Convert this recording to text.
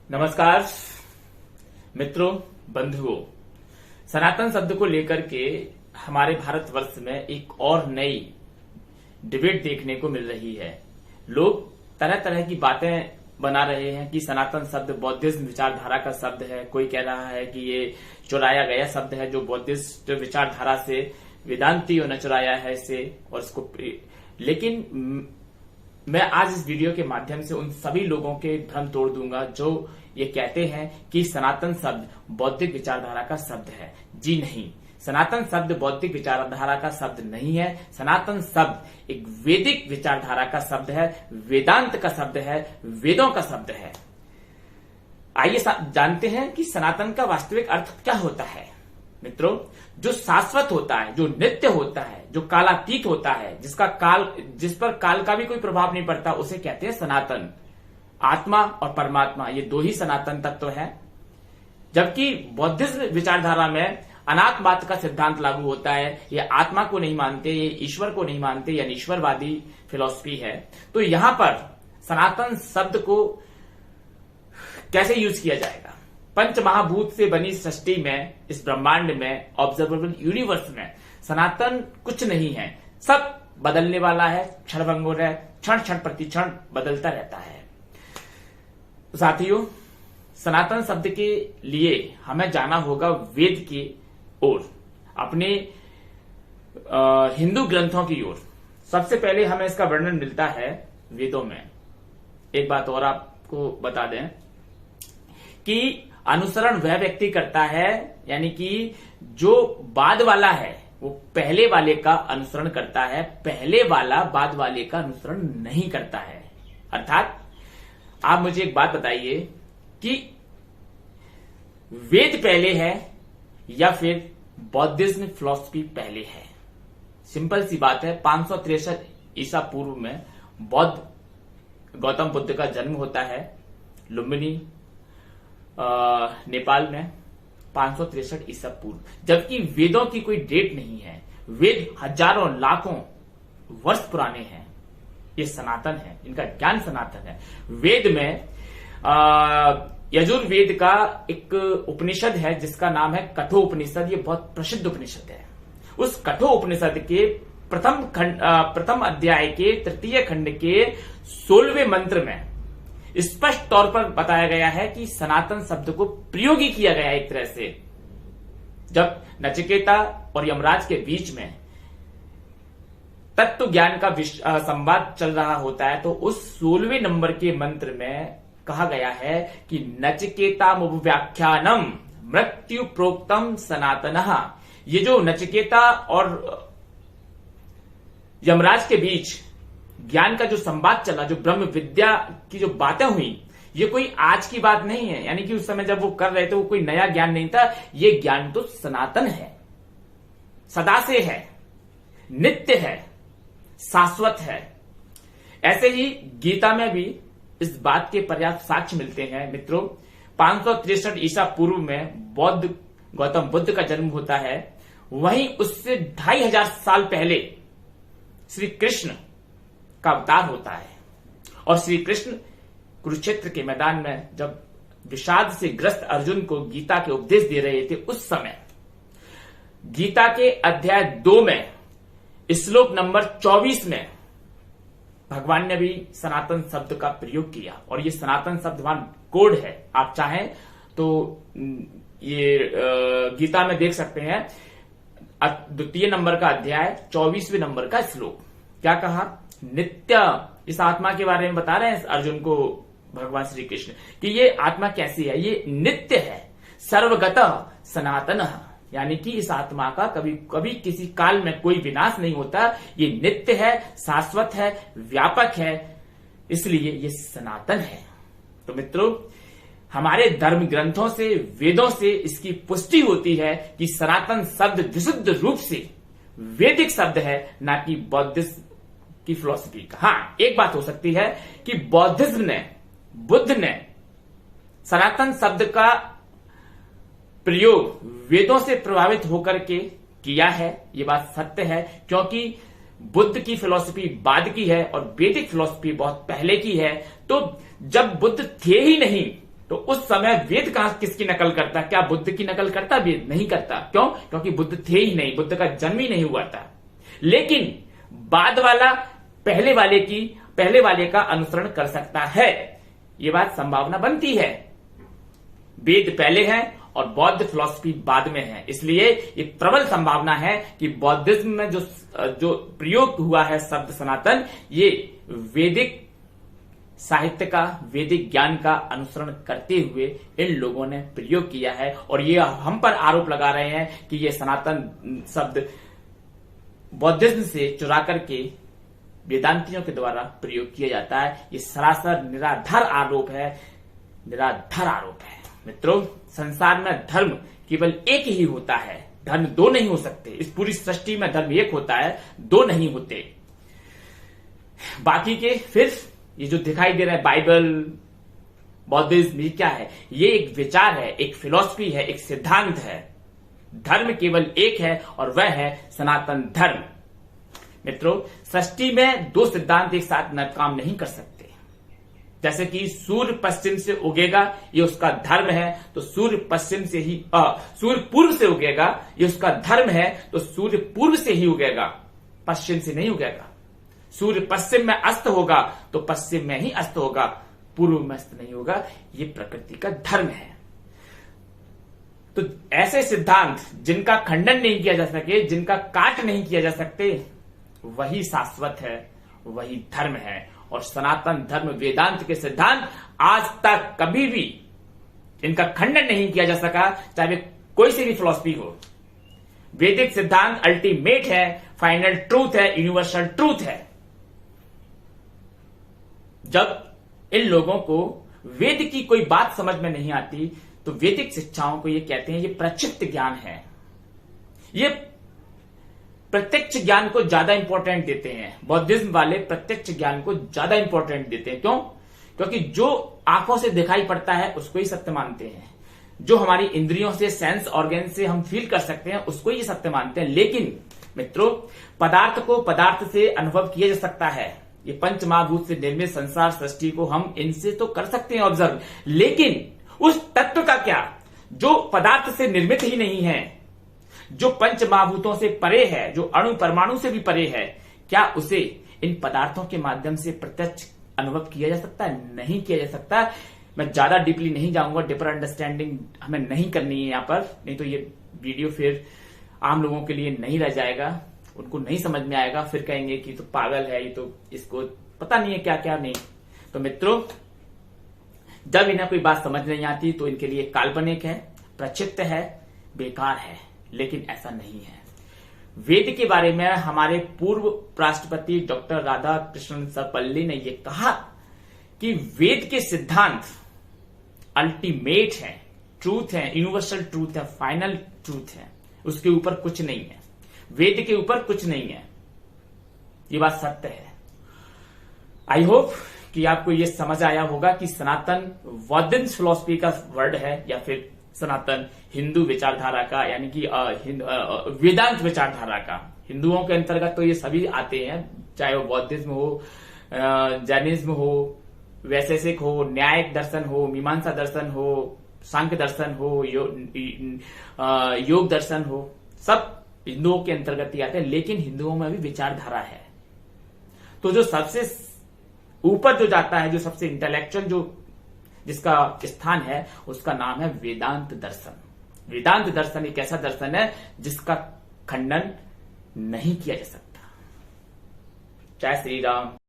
नमस्कार मित्रों, बंधुओं। सनातन शब्द को लेकर के हमारे भारतवर्ष में एक और नई डिबेट देखने को मिल रही है। लोग तरह तरह की बातें बना रहे हैं कि सनातन शब्द बौद्धिज्म विचारधारा का शब्द है। कोई कह रहा है कि ये चुराया गया शब्द है, जो बौद्धिस्ट विचारधारा से वेदांतियों ने चुराया है इसे और इसको। लेकिन मैं आज इस वीडियो के माध्यम से उन सभी लोगों के भ्रम तोड़ दूंगा जो ये कहते हैं कि सनातन शब्द बौद्धिक विचारधारा का शब्द है। जी नहीं, सनातन शब्द बौद्धिक विचारधारा का शब्द नहीं है। सनातन शब्द एक वैदिक विचारधारा का शब्द है, वेदांत का शब्द है, वेदों का शब्द है। आइए जानते हैं कि सनातन का वास्तविक अर्थ क्या होता है। मित्रों, जो शाश्वत होता है, जो नित्य होता है, जो कालातीत होता है, जिस पर काल का भी कोई प्रभाव नहीं पड़ता, उसे कहते हैं सनातन। आत्मा और परमात्मा, ये दो ही सनातन तत्व हैं। जबकि बौद्धिज्म विचारधारा में अनात्मात का सिद्धांत लागू होता है। ये आत्मा को नहीं मानते, ये ईश्वर को नहीं मानते, ये ईश्वरवादी फिलॉसफी है। तो यहां पर सनातन शब्द को कैसे यूज किया जाएगा? पंच महाभूत से बनी सृष्टि में, इस ब्रह्मांड में, ऑब्जर्वेबल यूनिवर्स में सनातन कुछ नहीं है। सब बदलने वाला है, क्षणभंगुर है, क्षण क्षण प्रति क्षण बदलता रहता है। तो साथियों, सनातन शब्द के लिए हमें जाना होगा वेद की ओर, अपने हिंदू ग्रंथों की ओर। सबसे पहले हमें इसका वर्णन मिलता है वेदों में। एक बात और आपको बता दें कि अनुसरण वह व्यक्ति करता है, यानी कि जो बाद वाला है वो पहले वाले का अनुसरण करता है, पहले वाला बाद वाले का अनुसरण नहीं करता है। अर्थात आप मुझे एक बात बताइए कि वेद पहले है या फिर बौद्धिज्म फिलॉसफी पहले है? सिंपल सी बात है। 563 ईसा पूर्व में गौतम बुद्ध का जन्म होता है लुम्बिनी नेपाल में, 563 ईसा पूर्व। जबकि वेदों की कोई डेट नहीं है। वेद हजारों लाखों वर्ष पुराने हैं। ये सनातन है, इनका ज्ञान सनातन है। वेद में यजुर्वेद का एक उपनिषद है जिसका नाम है कठोपनिषद। ये बहुत प्रसिद्ध उपनिषद है। उस कठोपनिषद के प्रथम अध्याय के तृतीय खंड के 16वें मंत्र में स्पष्ट तौर पर बताया गया है कि सनातन शब्द को प्रयोग ही किया गया है। एक तरह से जब नचिकेता और यमराज के बीच में तत्व ज्ञान का संवाद चल रहा होता है, तो उस 16वें नंबर के मंत्र में कहा गया है कि नचिकेता व्याख्यानम मृत्यु प्रोक्तम सनातनः। ये जो नचिकेता और यमराज के बीच ज्ञान का जो संवाद चला, जो ब्रह्म विद्या की जो बातें हुई, ये कोई आज की बात नहीं है। यानी कि उस समय जब वो कर रहे थे वो कोई नया ज्ञान नहीं था। ये ज्ञान तो सनातन है, सदा से है, नित्य है, शाश्वत है। ऐसे ही गीता में भी इस बात के पर्याप्त साक्ष्य मिलते हैं। मित्रों, 563 ईसा पूर्व में गौतम बुद्ध का जन्म होता है। वहीं उससे 2500 साल पहले श्री कृष्ण का अवतार होता है। और श्री कृष्ण कुरुक्षेत्र के मैदान में जब विषाद से ग्रस्त अर्जुन को गीता के उपदेश दे रहे थे, उस समय गीता के अध्याय 2 में श्लोक नंबर 24 में भगवान ने भी सनातन शब्द का प्रयोग किया। और ये सनातन शब्द वहां कोड है। आप चाहें तो ये गीता में देख सकते हैं। 2 नंबर का अध्याय 24वें नंबर का श्लोक क्या कहा? नित्य, इस आत्मा के बारे में बता रहे हैं अर्जुन को भगवान श्री कृष्ण कि ये आत्मा कैसी है? ये नित्य है, सर्वगतः सनातनः। यानी कि इस आत्मा का कभी किसी काल में कोई विनाश नहीं होता। ये नित्य है, शाश्वत है, व्यापक है, इसलिए ये सनातन है। तो मित्रों, हमारे धर्म ग्रंथों से, वेदों से इसकी पुष्टि होती है कि सनातन शब्द विशुद्ध रूप से वैदिक शब्द है, ना कि बौद्धिज्म की फिलॉसफी का। हाँ, एक बात हो सकती है कि बौद्धिज्म ने, बुद्ध ने सनातन शब्द का प्रयोग वेदों से प्रभावित होकर के किया है। ये बात सत्य है, क्योंकि बुद्ध की फिलॉसफी बाद की है और वैदिक फिलॉसफी बहुत पहले की है। तो जब बुद्ध थे ही नहीं तो उस समय वेद कहां किसकी नकल करता? क्या बुद्ध की नकल करता? वेद नहीं करता। क्यों? क्योंकि बुद्ध थे ही नहीं, बुद्ध का जन्म ही नहीं हुआ था। लेकिन बाद वाला पहले वाले का अनुसरण कर सकता है, यह बात संभावना बनती है। वेद पहले है और बौद्ध फिलॉसफी बाद में है, इसलिए ये प्रबल संभावना है कि बौद्धिज्म में जो प्रयोग हुआ है शब्द सनातन, ये वैदिक साहित्य का, वैदिक ज्ञान का अनुसरण करते हुए इन लोगों ने प्रयोग किया है। और ये हम पर आरोप लगा रहे हैं कि ये सनातन शब्द बौद्धिज्म से चुरा करके वेदांतियों के द्वारा प्रयोग किया जाता है। ये सरासर निराधार आरोप है, निराधार आरोप है। मित्रों, संसार में धर्म केवल एक ही होता है, धर्म दो नहीं हो सकते। इस पूरी सृष्टि में धर्म एक होता है, दो नहीं होते। बाकी के फिर ये जो दिखाई दे रहा है बाइबल, बौद्धिज्म, ये क्या है? ये एक विचार है, एक फिलॉसफी है, एक सिद्धांत है। धर्म केवल एक है और वह है सनातन धर्म। मित्रों, सृष्टि में दो सिद्धांत एक साथ न काम नहीं कर सकते। जैसे कि सूर्य पश्चिम से उगेगा, ये उसका धर्म है, तो सूर्य पश्चिम से ही सूर्य पूर्व से उगेगा, ये उसका धर्म है, तो सूर्य पूर्व से ही उगेगा, पश्चिम से नहीं उगेगा। सूर्य पश्चिम में अस्त होगा तो पश्चिम में ही अस्त होगा, पूर्व में अस्त नहीं होगा। ये प्रकृति का धर्म है। तो ऐसे सिद्धांत जिनका खंडन नहीं किया जा सके, जिनका काट नहीं किया जा सकते, वही शाश्वत है, वही धर्म है। और सनातन धर्म, वेदांत के सिद्धांत आज तक कभी भी इनका खंडन नहीं किया जा सका, चाहे वे कोई सी भी फिलॉसफी हो। वैदिक सिद्धांत अल्टीमेट है, फाइनल ट्रूथ है, यूनिवर्सल ट्रूथ है। जब इन लोगों को वेद की कोई बात समझ में नहीं आती, तो वैदिक शिक्षाओं को ये कहते हैं ये प्रक्षिप्त ज्ञान है। ये प्रत्यक्ष ज्ञान को ज्यादा इंपॉर्टेंट देते हैं। बौद्धिज्म वाले प्रत्यक्ष ज्ञान को ज्यादा इंपॉर्टेंट देते हैं। क्यों? क्योंकि जो आंखों से दिखाई पड़ता है उसको ही सत्य मानते हैं। जो हमारी इंद्रियों से, सेंस ऑर्गन से हम फील कर सकते हैं, उसको ही सत्य मानते हैं। लेकिन मित्रों, पदार्थ को पदार्थ से अनुभव किया जा सकता है। ये पंच महाभूत से निर्मित संसार सृष्टि को हम इनसे तो कर सकते हैं ऑब्जर्व, लेकिन उस तत्व का क्या जो पदार्थ से निर्मित ही नहीं है, जो पंच महाभूतों से परे है, जो अणु परमाणु से भी परे है, क्या उसे इन पदार्थों के माध्यम से प्रत्यक्ष अनुभव किया जा सकता है? नहीं किया जा सकता। मैं ज्यादा डीपली नहीं जाऊंगा, डीपर अंडरस्टैंडिंग हमें नहीं करनी है यहां पर, नहीं तो ये वीडियो फिर आम लोगों के लिए नहीं रह जाएगा, उनको नहीं समझ में आएगा, फिर कहेंगे कि तो पागल है, ये तो इसको पता नहीं है क्या क्या नहीं। तो मित्रों, जब इन्हें कोई बात समझ नहीं आती तो इनके लिए काल्पनिक है, प्रक्षिप्त है, बेकार है। लेकिन ऐसा नहीं है। वेद के बारे में हमारे पूर्व राष्ट्रपति डॉक्टर राधाकृष्णन सर्वपल्ली ने यह कहा कि वेद के सिद्धांत अल्टीमेट है, ट्रूथ है, यूनिवर्सल ट्रूथ है, फाइनल ट्रूथ है, उसके ऊपर कुछ नहीं है, वेद के ऊपर कुछ नहीं है। ये बात सत्य है। आई होप कि आपको यह समझ आया होगा कि सनातन बौद्धिज्म फिलॉसफी का वर्ड है या फिर सनातन हिंदू विचारधारा का, यानी कि वेदांत विचारधारा का। हिंदुओं के अंतर्गत तो ये सभी आते हैं, चाहे वो बौद्धिज्म हो, जैनिज्म हो, वैशेषिक हो, न्यायिक दर्शन हो, मीमांसा दर्शन हो, सांख्य दर्शन हो, योग दर्शन हो, सब हिंदुओं के अंतर्गत ही आते हैं। लेकिन हिंदुओं में भी विचारधारा है। तो जो सबसे ऊपर जो जाता है, जो सबसे इंटेलेक्चुअल, जो जिसका स्थान है, उसका नाम है वेदांत दर्शन। वेदांत दर्शन एक ऐसा दर्शन है जिसका खंडन नहीं किया जा सकता। जय श्री राम।